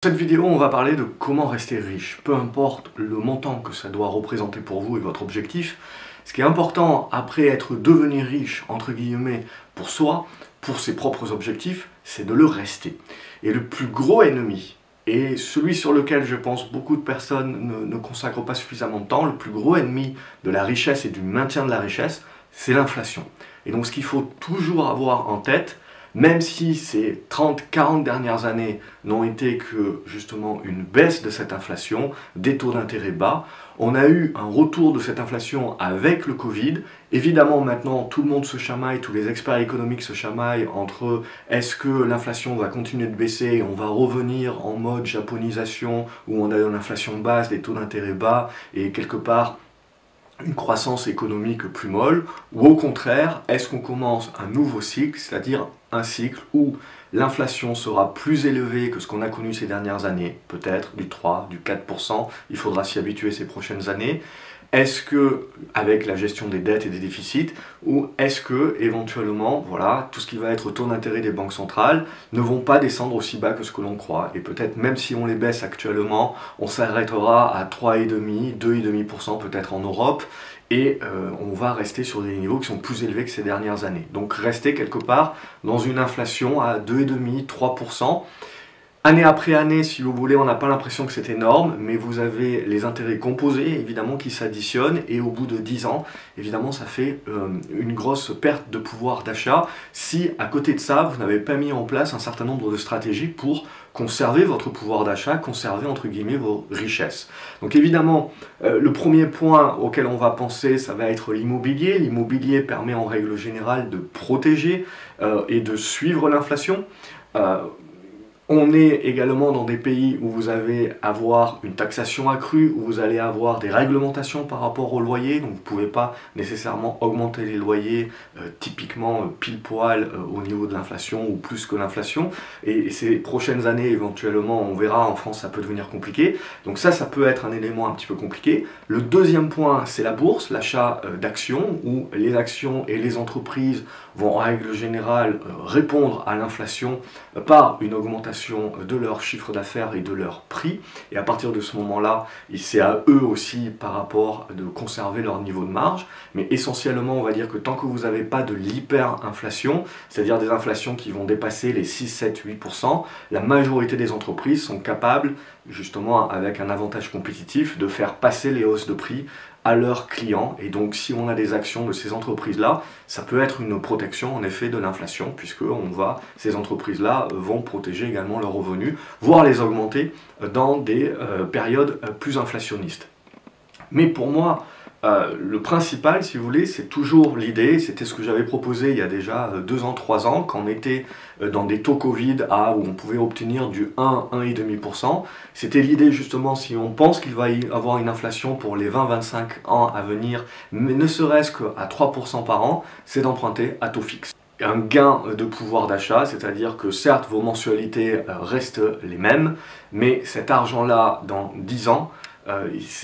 Dans cette vidéo, on va parler de comment rester riche, peu importe le montant que ça doit représenter pour vous et votre objectif. Ce qui est important après être devenu riche, entre guillemets, pour soi, pour ses propres objectifs, c'est de le rester. Et le plus gros ennemi, et celui sur lequel je pense beaucoup de personnes ne consacrent pas suffisamment de temps, le plus gros ennemi de la richesse et du maintien de la richesse, c'est l'inflation. Et donc ce qu'il faut toujours avoir en tête, même si ces 30-40 dernières années n'ont été que justement une baisse de cette inflation, des taux d'intérêt bas, on a eu un retour de cette inflation avec le Covid. Évidemment maintenant tout le monde se chamaille, tous les experts économiques se chamaillent entre est-ce que l'inflation va continuer de baisser et on va revenir en mode japonisation où on a une inflation basse, des taux d'intérêt bas et quelque part une croissance économique plus molle, ou au contraire, est-ce qu'on commence un nouveau cycle, c'est-à-dire un cycle où l'inflation sera plus élevée que ce qu'on a connu ces dernières années, peut-être du 3, du 4%, il faudra s'y habituer ces prochaines années. Est-ce que, avec la gestion des dettes et des déficits, ou est-ce que, éventuellement, voilà, tout ce qui va être taux d'intérêt des banques centrales ne vont pas descendre aussi bas que ce que l'on croit. Et peut-être, même si on les baisse actuellement, on s'arrêtera à 3,5, 2,5% peut-être en Europe, et on va rester sur des niveaux qui sont plus élevés que ces dernières années. Donc rester quelque part dans une inflation à 2,5, 3%. Année après année, si vous voulez, on n'a pas l'impression que c'est énorme, mais vous avez les intérêts composés, évidemment, qui s'additionnent, et au bout de 10 ans, évidemment, ça fait une grosse perte de pouvoir d'achat, si à côté de ça, vous n'avez pas mis en place un certain nombre de stratégies pour conserver votre pouvoir d'achat, conserver, entre guillemets, vos richesses. Donc évidemment, le premier point auquel on va penser, ça va être l'immobilier. L'immobilier permet en règle générale de protéger et de suivre l'inflation. On est également dans des pays où vous allez avoir une taxation accrue, où vous allez avoir des réglementations par rapport au loyer, donc vous ne pouvez pas nécessairement augmenter les loyers typiquement pile poil au niveau de l'inflation ou plus que l'inflation. Et ces prochaines années, éventuellement, on verra, en France, ça peut devenir compliqué. Donc ça peut être un élément un petit peu compliqué. Le deuxième point, c'est la bourse, l'achat d'actions, où les actions et les entreprises vont en règle générale répondre à l'inflation par une augmentation de leur chiffre d'affaires et de leur prix, et à partir de ce moment-là, c'est à eux aussi par rapport de conserver leur niveau de marge, mais essentiellement on va dire que tant que vous n'avez pas de l'hyperinflation, c'est-à-dire des inflations qui vont dépasser les 6, 7, 8%, la majorité des entreprises sont capables, justement avec un avantage compétitif, de faire passer les hausses de prix à leurs clients. Et donc si on a des actions de ces entreprises-là, ça peut être une protection en effet de l'inflation, puisque ces entreprises-là vont protéger également leurs revenus, voire les augmenter dans des périodes plus inflationnistes. Mais pour moi, le principal, si vous voulez, c'est toujours l'idée, c'était ce que j'avais proposé il y a déjà 2 ans, 3 ans, quand on était dans des taux Covid où on pouvait obtenir du 1, 1,5%. C'était l'idée justement, si on pense qu'il va y avoir une inflation pour les 20-25 ans à venir, mais ne serait-ce qu'à 3% par an, c'est d'emprunter à taux fixe. Un gain de pouvoir d'achat, c'est-à-dire que certes vos mensualités restent les mêmes, mais cet argent-là, dans 10 ans,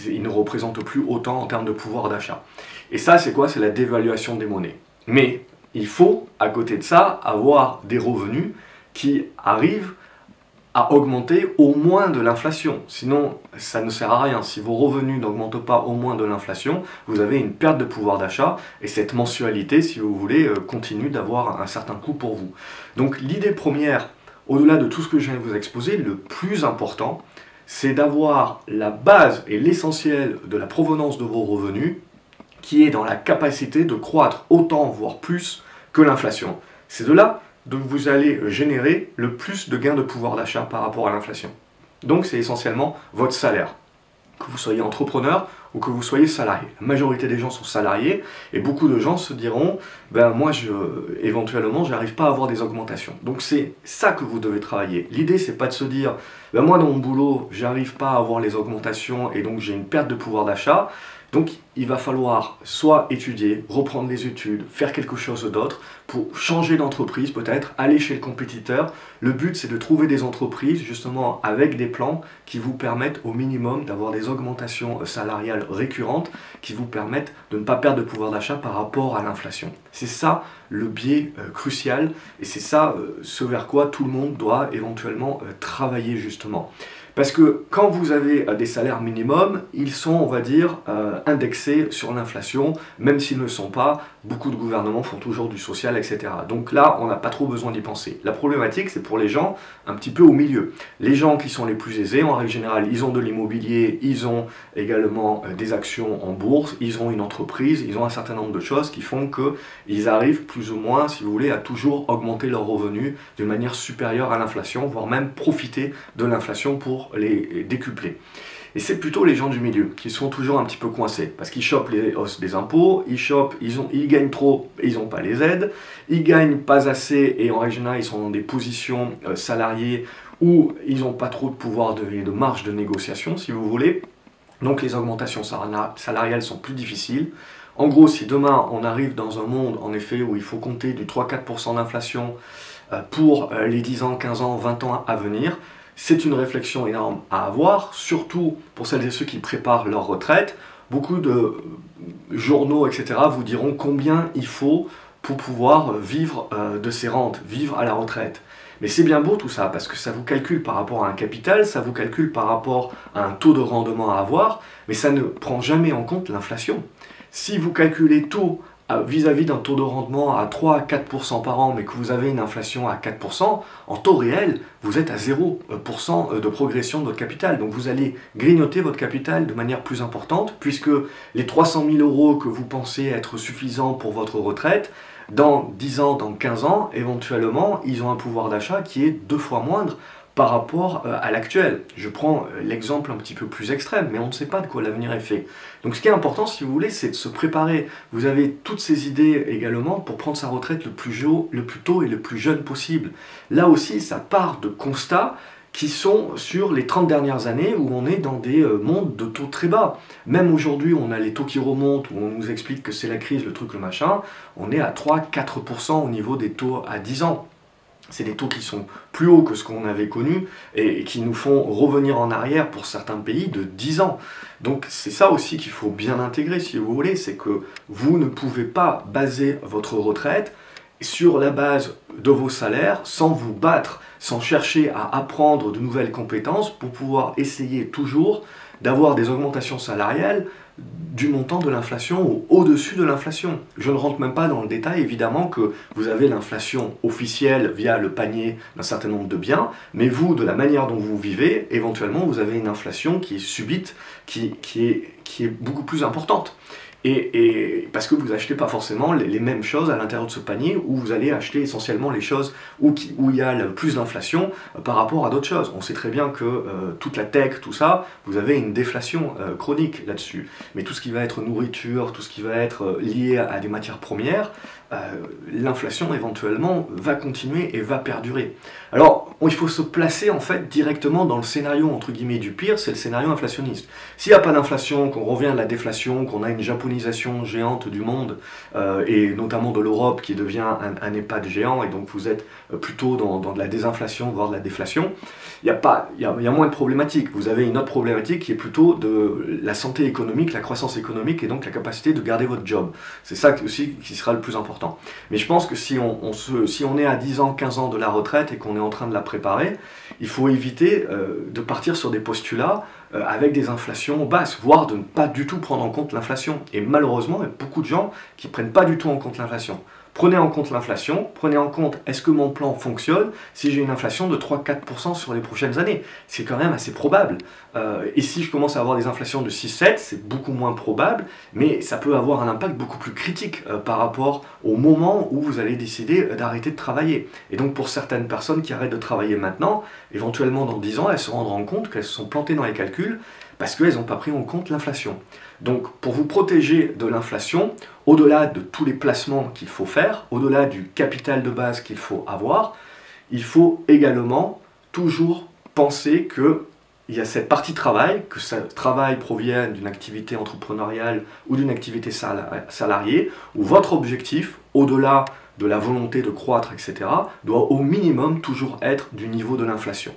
il ne représente plus autant en termes de pouvoir d'achat. Et ça, c'est quoi? C'est la dévaluation des monnaies. Mais il faut, à côté de ça, avoir des revenus qui arrivent à augmenter au moins de l'inflation. Sinon, ça ne sert à rien. Si vos revenus n'augmentent pas au moins de l'inflation, vous avez une perte de pouvoir d'achat, et cette mensualité, si vous voulez, continue d'avoir un certain coût pour vous. Donc l'idée première, au-delà de tout ce que je viens de vous exposer, le plus important, c'est d'avoir la base et l'essentiel de la provenance de vos revenus qui est dans la capacité de croître autant, voire plus, que l'inflation. C'est de là que vous allez générer le plus de gains de pouvoir d'achat par rapport à l'inflation. Donc c'est essentiellement votre salaire. Que vous soyez entrepreneur ou que vous soyez salarié. La majorité des gens sont salariés et beaucoup de gens se diront moi éventuellement j'arrive pas à avoir des augmentations. Donc c'est ça que vous devez travailler. L'idée c'est pas de se dire moi dans mon boulot j'arrive pas à avoir les augmentations et donc j'ai une perte de pouvoir d'achat. Donc il va falloir soit étudier, reprendre les études, faire quelque chose d'autre pour changer d'entreprise peut-être, aller chez le compétiteur. Le but c'est de trouver des entreprises justement avec des plans qui vous permettent au minimum d'avoir des augmentations salariales récurrentes qui vous permettent de ne pas perdre de pouvoir d'achat par rapport à l'inflation. C'est ça le biais crucial, et c'est ça ce vers quoi tout le monde doit éventuellement travailler justement. Parce que quand vous avez des salaires minimums, ils sont, on va dire, indexés sur l'inflation, même s'ils ne le sont pas. Beaucoup de gouvernements font toujours du social, etc. Donc là, on n'a pas trop besoin d'y penser. La problématique, c'est pour les gens un petit peu au milieu. Les gens qui sont les plus aisés, en règle générale, ils ont de l'immobilier, ils ont également des actions en bourse, ils ont une entreprise, ils ont un certain nombre de choses qui font qu'ils arrivent plus ou moins, si vous voulez, à toujours augmenter leurs revenus de manière supérieure à l'inflation, voire même profiter de l'inflation pour les décupler. Et c'est plutôt les gens du milieu qui sont toujours un petit peu coincés, parce qu'ils chopent les hausses des impôts, ils gagnent trop et ils n'ont pas les aides, ils gagnent pas assez et en règle générale ils sont dans des positions salariées où ils n'ont pas trop de pouvoir de marge de négociation, si vous voulez. Donc les augmentations salariales sont plus difficiles. En gros, si demain on arrive dans un monde en effet où il faut compter du 3-4% d'inflation pour les 10 ans, 15 ans, 20 ans à venir, c'est une réflexion énorme à avoir, surtout pour celles et ceux qui préparent leur retraite. Beaucoup de journaux, etc. vous diront combien il faut pour pouvoir vivre de ces rentes, vivre à la retraite. Mais c'est bien beau tout ça, parce que ça vous calcule par rapport à un capital, ça vous calcule par rapport à un taux de rendement à avoir, mais ça ne prend jamais en compte l'inflation. Si vous calculez tout vis-à-vis d'un taux de rendement à 3 à 4% par an, mais que vous avez une inflation à 4%, en taux réel, vous êtes à 0% de progression de votre capital. Donc vous allez grignoter votre capital de manière plus importante, puisque les 300 000 € que vous pensez être suffisants pour votre retraite, dans 10 ans, dans 15 ans, éventuellement, ils ont un pouvoir d'achat qui est 2 fois moindre par rapport à l'actuel. Je prends l'exemple un petit peu plus extrême, mais on ne sait pas de quoi l'avenir est fait. Donc ce qui est important, si vous voulez, c'est de se préparer. Vous avez toutes ces idées également pour prendre sa retraite le plus tôt et le plus jeune possible. Là aussi, ça part de constats qui sont sur les 30 dernières années où on est dans des mondes de taux très bas. Même aujourd'hui, on a les taux qui remontent, où on nous explique que c'est la crise, le truc, le machin. On est à 3-4% au niveau des taux à 10 ans. C'est des taux qui sont plus hauts que ce qu'on avait connu et qui nous font revenir en arrière pour certains pays de 10 ans. Donc c'est ça aussi qu'il faut bien intégrer si vous voulez, c'est que vous ne pouvez pas baser votre retraite sur la base de vos salaires sans vous battre, sans chercher à apprendre de nouvelles compétences pour pouvoir essayer toujours d'avoir des augmentations salariales du montant de l'inflation ou au-dessus de l'inflation. Je ne rentre même pas dans le détail, évidemment, que vous avez l'inflation officielle via le panier d'un certain nombre de biens, mais vous, de la manière dont vous vivez, éventuellement, vous avez une inflation qui est subite, qui est beaucoup plus importante. Et parce que vous n'achetez pas forcément les mêmes choses à l'intérieur de ce panier, où vous allez acheter essentiellement les choses où il y a le plus d'inflation par rapport à d'autres choses. On sait très bien que toute la tech, tout ça, vous avez une déflation chronique là-dessus. Mais tout ce qui va être nourriture, tout ce qui va être lié à des matières premières, l'inflation éventuellement va continuer et va perdurer. Alors, il faut se placer en fait directement dans le scénario entre guillemets du pire, c'est le scénario inflationniste. S'il n'y a pas d'inflation, qu'on revient à la déflation, qu'on a une japonisation géante du monde, et notamment de l'Europe qui devient un EHPAD géant, et donc vous êtes plutôt dans de la désinflation, voire de la déflation, il y a moins de problématiques. Vous avez une autre problématique qui est plutôt de la santé économique, la croissance économique, et donc la capacité de garder votre job. C'est ça aussi qui sera le plus important. Mais je pense que si on est à 10 ans, 15 ans de la retraite et qu'on est en train de la préparer, il faut éviter de partir sur des postulats avec des inflations basses, voire de ne pas du tout prendre en compte l'inflation. Et malheureusement, il y a beaucoup de gens qui ne prennent pas du tout en compte l'inflation. Prenez en compte l'inflation, prenez en compte est-ce que mon plan fonctionne si j'ai une inflation de 3-4% sur les prochaines années. C'est quand même assez probable. Et si je commence à avoir des inflations de 6-7, c'est beaucoup moins probable, mais ça peut avoir un impact beaucoup plus critique par rapport au moment où vous allez décider d'arrêter de travailler. Et donc pour certaines personnes qui arrêtent de travailler maintenant, éventuellement dans 10 ans, elles se rendront compte qu'elles se sont plantées dans les calculs parce qu'elles n'ont pas pris en compte l'inflation. Donc pour vous protéger de l'inflation, au-delà de tous les placements qu'il faut faire, au-delà du capital de base qu'il faut avoir, il faut également toujours penser qu'il y a cette partie travail, que ce travail provienne d'une activité entrepreneuriale ou d'une activité salariée, où votre objectif, au-delà de la volonté de croître, etc., doit au minimum toujours être du niveau de l'inflation.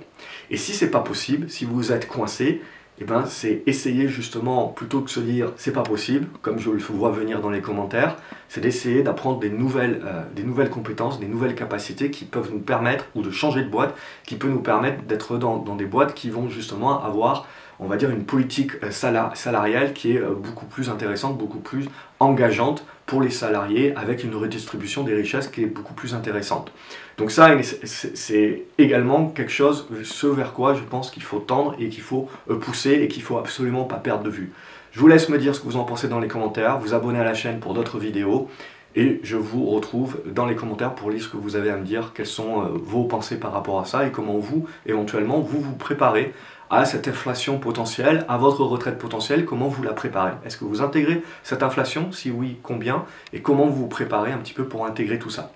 Et si ce n'est pas possible, si vous êtes coincé, eh ben, c'est essayer justement, plutôt que de se dire c'est pas possible, comme je le vois venir dans les commentaires, c'est d'essayer d'apprendre des nouvelles compétences, des nouvelles capacités qui peuvent nous permettre, ou de changer de boîte, qui peut nous permettre d'être dans des boîtes qui vont justement avoir, on va dire, une politique salariale qui est beaucoup plus intéressante, beaucoup plus engageante pour les salariés, avec une redistribution des richesses qui est beaucoup plus intéressante. Donc ça, c'est également quelque chose, ce vers quoi je pense qu'il faut tendre et qu'il faut pousser et qu'il ne faut absolument pas perdre de vue. Je vous laisse me dire ce que vous en pensez dans les commentaires, vous abonner à la chaîne pour d'autres vidéos, et je vous retrouve dans les commentaires pour lire ce que vous avez à me dire, quelles sont vos pensées par rapport à ça, et comment vous, éventuellement, vous préparez à cette inflation potentielle, à votre retraite potentielle, comment vous la préparez? Est-ce que vous intégrez cette inflation? Si oui, combien? Et comment vous vous préparez un petit peu pour intégrer tout ça?